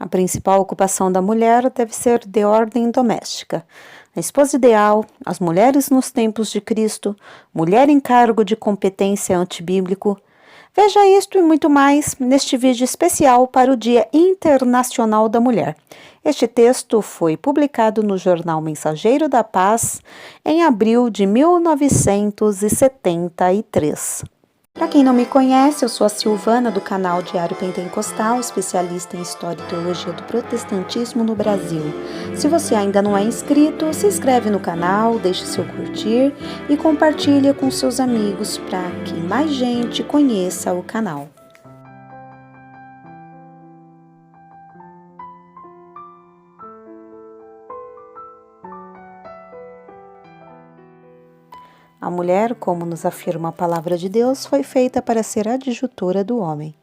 A principal ocupação da mulher deve ser de ordem doméstica. A esposa ideal, as mulheres nos tempos de Cristo, mulher em cargo de competência antibíblico. Veja isto e muito mais neste vídeo especial para o Dia Internacional da Mulher. Este texto foi publicado no jornal Mensageiro da Paz em abril de 1973. Para quem não me conhece, eu sou a Silvana do canal Diário Pentecostal, especialista em História e Teologia do Protestantismo no Brasil. Se você ainda não é inscrito, se inscreve no canal, deixe seu curtir e compartilhe com seus amigos para que mais gente conheça o canal. A mulher, como nos afirma a palavra de Deus, foi feita para ser adjutora do homem.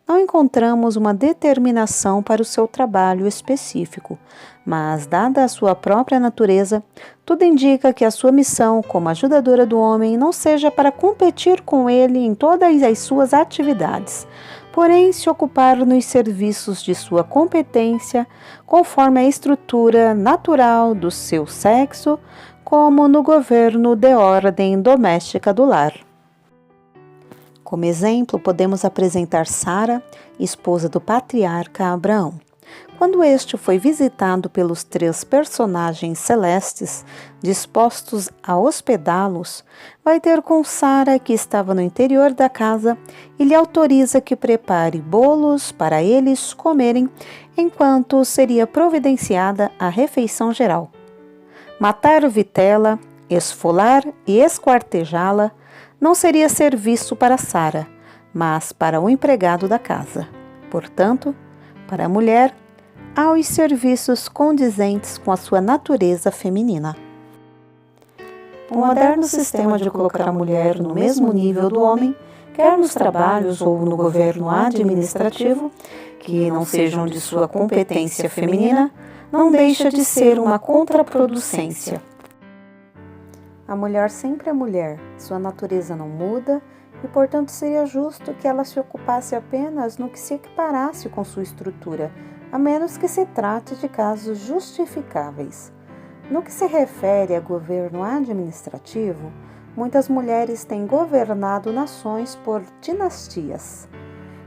Não encontramos uma determinação para o seu trabalho específico, mas, dada a sua própria natureza, tudo indica que a sua missão como ajudadora do homem não seja para competir com ele em todas as suas atividades, porém se ocupar nos serviços de sua competência, conforme a estrutura natural do seu sexo, como no governo de ordem doméstica do lar. Como exemplo, podemos apresentar Sara, esposa do patriarca Abraão. Quando este foi visitado pelos 3 personagens celestes dispostos a hospedá-los, vai ter com Sara, que estava no interior da casa, e lhe autoriza que prepare bolos para eles comerem, enquanto seria providenciada a refeição geral. Matar vitela, esfolar e esquartejá-la não seria serviço para Sara, mas para o empregado da casa. Portanto, para a mulher, há os serviços condizentes com a sua natureza feminina. O moderno sistema de colocar a mulher no mesmo nível do homem, quer nos trabalhos ou no governo administrativo, que não sejam de sua competência feminina, não deixa de ser uma contraproducência. A mulher sempre é mulher, sua natureza não muda e, portanto, seria justo que ela se ocupasse apenas no que se equiparasse com sua estrutura, a menos que se trate de casos justificáveis. No que se refere a governo administrativo, muitas mulheres têm governado nações por dinastias.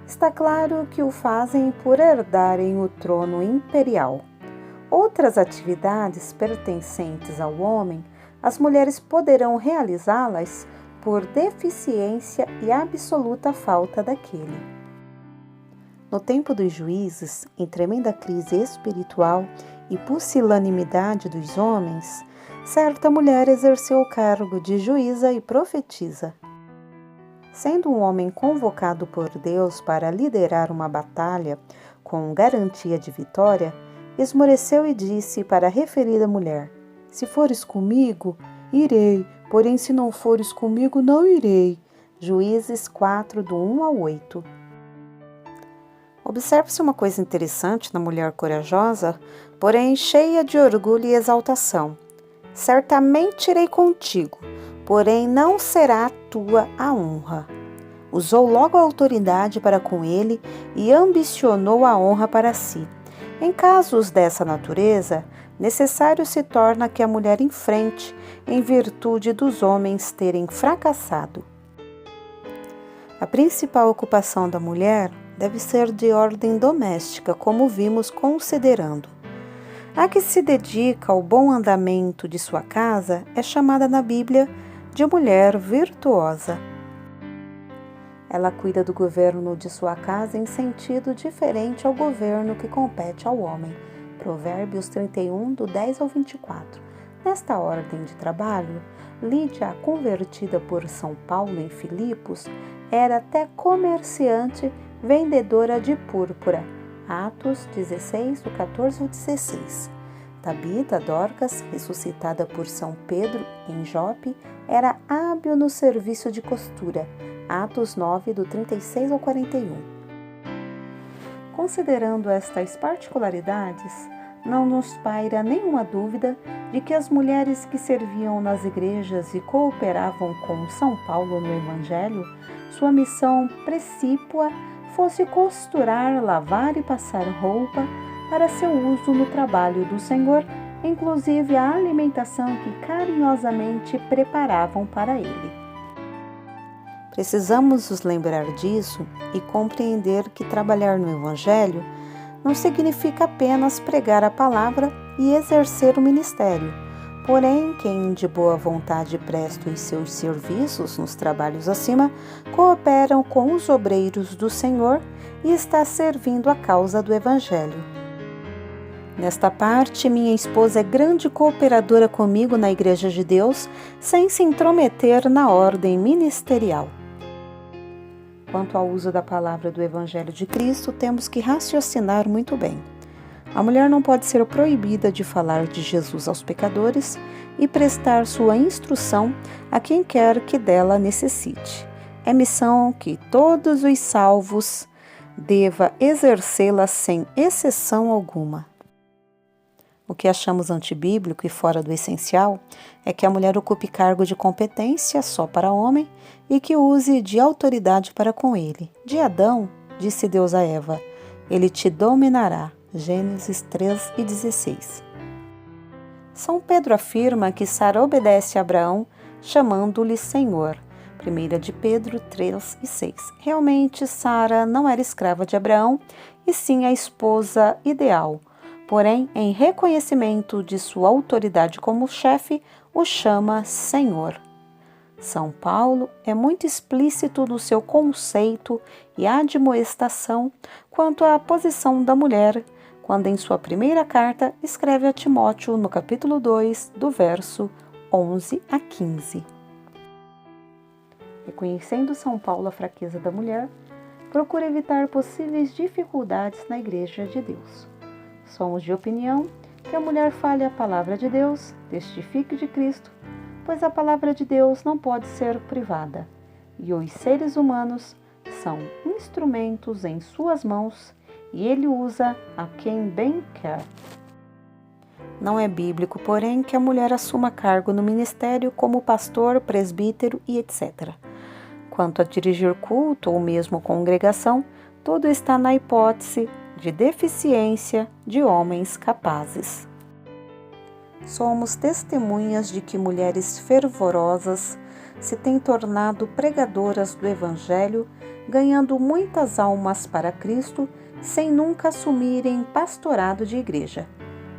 Está claro que o fazem por herdarem o trono imperial. Outras atividades pertencentes ao homem, as mulheres poderão realizá-las por deficiência e absoluta falta daquele. No tempo dos juízes, em tremenda crise espiritual e pusilanimidade dos homens, certa mulher exerceu o cargo de juíza e profetisa. Sendo um homem convocado por Deus para liderar uma batalha com garantia de vitória, esmoreceu e disse para a referida mulher: "Se fores comigo, irei, porém se não fores comigo, não irei." Juízes 4, do 1 ao 8. Observe-se uma coisa interessante na mulher corajosa, porém cheia de orgulho e exaltação. "Certamente irei contigo, porém não será tua a honra." Usou logo a autoridade para com ele e ambicionou a honra para si. Em casos dessa natureza, necessário se torna que a mulher enfrente, em virtude dos homens terem fracassado. A principal ocupação da mulher deve ser de ordem doméstica, como vimos considerando. A que se dedica ao bom andamento de sua casa é chamada na Bíblia de mulher virtuosa. Ela cuida do governo de sua casa em sentido diferente ao governo que compete ao homem. Provérbios 31, do 10 ao 24. Nesta ordem de trabalho, Lídia, convertida por São Paulo em Filipos, era até comerciante vendedora de púrpura. Atos 16, do 14 ao 16. Tabita, Dorcas, ressuscitada por São Pedro em Jope, era hábil no serviço de costura. Atos 9, do 36 ao 41. Considerando estas particularidades, não nos paira nenhuma dúvida de que as mulheres que serviam nas igrejas e cooperavam com São Paulo no Evangelho, sua missão precípua fosse costurar, lavar e passar roupa para seu uso no trabalho do Senhor, inclusive a alimentação que carinhosamente preparavam para ele. Precisamos nos lembrar disso e compreender que trabalhar no Evangelho não significa apenas pregar a palavra e exercer o ministério. Porém, quem de boa vontade presta os seus serviços nos trabalhos acima, cooperam com os obreiros do Senhor e está servindo a causa do Evangelho. Nesta parte, minha esposa é grande cooperadora comigo na Igreja de Deus, sem se intrometer na ordem ministerial. Quanto ao uso da palavra do Evangelho de Cristo, temos que raciocinar muito bem. A mulher não pode ser proibida de falar de Jesus aos pecadores e prestar sua instrução a quem quer que dela necessite. É missão que todos os salvos deva exercê-la sem exceção alguma. O que achamos antibíblico e fora do essencial é que a mulher ocupe cargo de competência só para homem e que use de autoridade para com ele. De Adão, disse Deus a Eva, ele te dominará. Gênesis 3:16. São Pedro afirma que Sara obedece a Abraão, chamando-lhe Senhor. 1 de Pedro 3:6. Realmente, Sara não era escrava de Abraão, e sim a esposa ideal. Porém, em reconhecimento de sua autoridade como chefe, o chama Senhor. São Paulo é muito explícito no seu conceito e admoestação quanto à posição da mulher, quando em sua primeira carta escreve a Timóteo no capítulo 2, do verso 11 a 15. Reconhecendo São Paulo a fraqueza da mulher, procura evitar possíveis dificuldades na Igreja de Deus. Somos de opinião que a mulher fale a palavra de Deus, testifique de Cristo, pois a palavra de Deus não pode ser privada, e os seres humanos são instrumentos em suas mãos, e ele usa a quem bem quer. Não é bíblico, porém, que a mulher assuma cargo no ministério como pastor, presbítero e etc. Quanto a dirigir culto ou mesmo congregação, tudo está na hipótese de deficiência de homens capazes. Somos testemunhas de que mulheres fervorosas se têm tornado pregadoras do Evangelho, ganhando muitas almas para Cristo, sem nunca assumirem pastorado de igreja.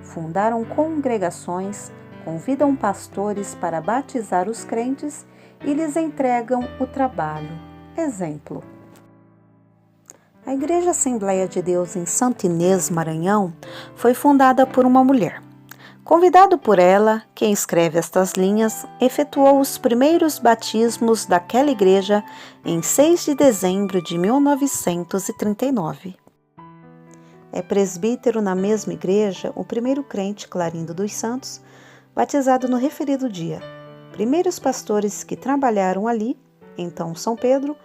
Fundaram congregações, convidam pastores para batizar os crentes e lhes entregam o trabalho. Exemplo: a Igreja Assembleia de Deus em Santa Inês, Maranhão, foi fundada por uma mulher. Convidado por ela, quem escreve estas linhas, efetuou os primeiros batismos daquela igreja em 6 de dezembro de 1939. É presbítero na mesma igreja o primeiro crente Clarindo dos Santos, batizado no referido dia. Primeiros pastores que trabalharam ali, então São Pedro,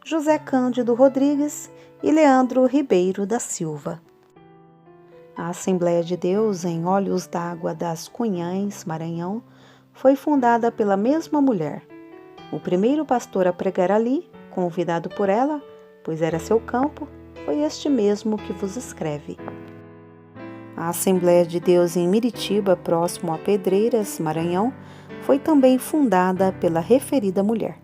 José Cândido Rodrigues e Leandro Ribeiro da Silva. A Assembleia de Deus em Olhos d'Água das Cunhães, Maranhão, foi fundada pela mesma mulher. O primeiro pastor a pregar ali, convidado por ela, pois era seu campo, foi este mesmo que vos escreve. A Assembleia de Deus em Miritiba, próximo a Pedreiras, Maranhão, foi também fundada pela referida mulher.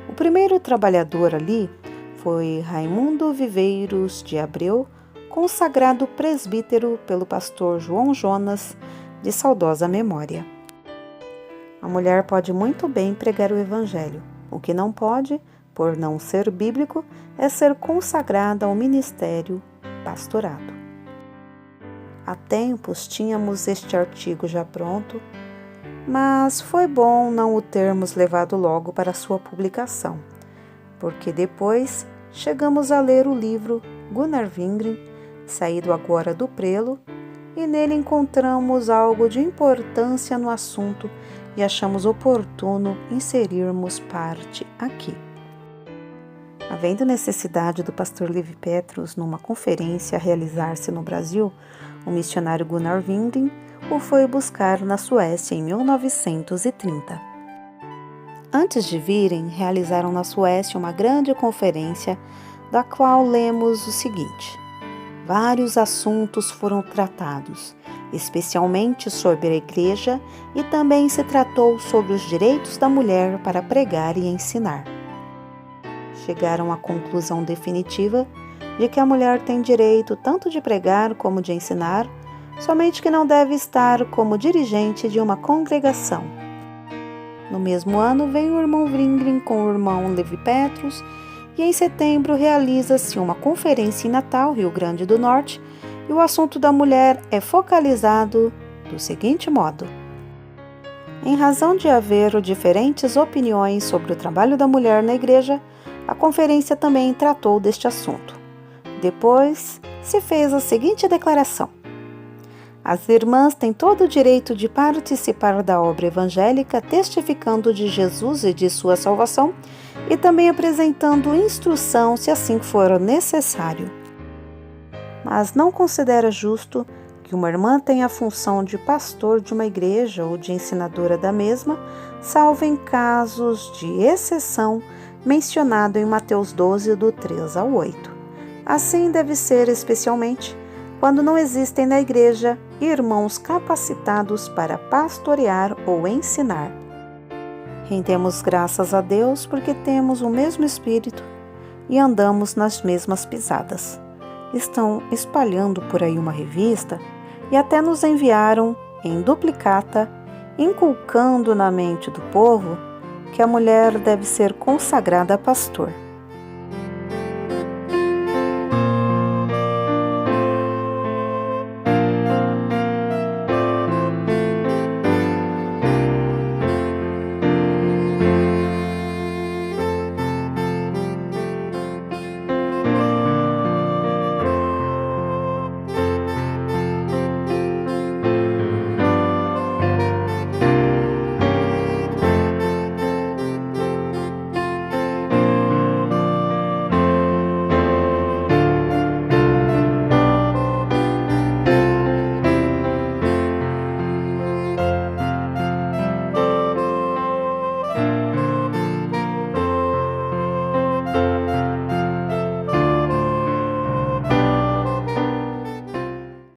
O primeiro trabalhador ali foi Raimundo Viveiros de Abreu, consagrado presbítero pelo pastor João Jonas, de saudosa memória. A mulher pode muito bem pregar o Evangelho. O que não pode, por não ser bíblico, é ser consagrada ao ministério pastorado. Há tempos tínhamos este artigo já pronto, mas foi bom não o termos levado logo para sua publicação, porque depois chegamos a ler o livro Gunnar Wingren, saído agora do prelo, e nele encontramos algo de importância no assunto e achamos oportuno inserirmos parte aqui. Havendo necessidade do pastor Levi Petrus numa conferência a realizar-se no Brasil, o missionário Gunnar Wingren o foi buscar na Suécia em 1930. Antes de virem, realizaram na Suécia uma grande conferência, da qual lemos o seguinte: Vários assuntos foram tratados, especialmente sobre a igreja, e também se tratou sobre os direitos da mulher para pregar e ensinar. Chegaram à conclusão definitiva de que a mulher tem direito tanto de pregar como de ensinar, somente que não deve estar como dirigente de uma congregação. No mesmo ano veio o irmão Wringren com o irmão Levi Petrus, e em setembro realiza-se uma conferência em Natal, Rio Grande do Norte, e o assunto da mulher é focalizado do seguinte modo: em razão de haver diferentes opiniões sobre o trabalho da mulher na igreja, a conferência também tratou deste assunto. Depois se fez a seguinte declaração: as irmãs têm todo o direito de participar da obra evangélica, testificando de Jesus e de sua salvação, e também apresentando instrução se assim for necessário. Mas não considera justo que uma irmã tenha a função de pastor de uma igreja ou de ensinadora da mesma, salvo em casos de exceção mencionado em Mateus 12, do 3 ao 8. Assim deve ser especialmente quando não existem na igreja irmãos capacitados para pastorear ou ensinar. Rendemos graças a Deus porque temos o mesmo Espírito e andamos nas mesmas pisadas. Estão espalhando por aí uma revista e até nos enviaram em duplicata, inculcando na mente do povo que a mulher deve ser consagrada a pastor.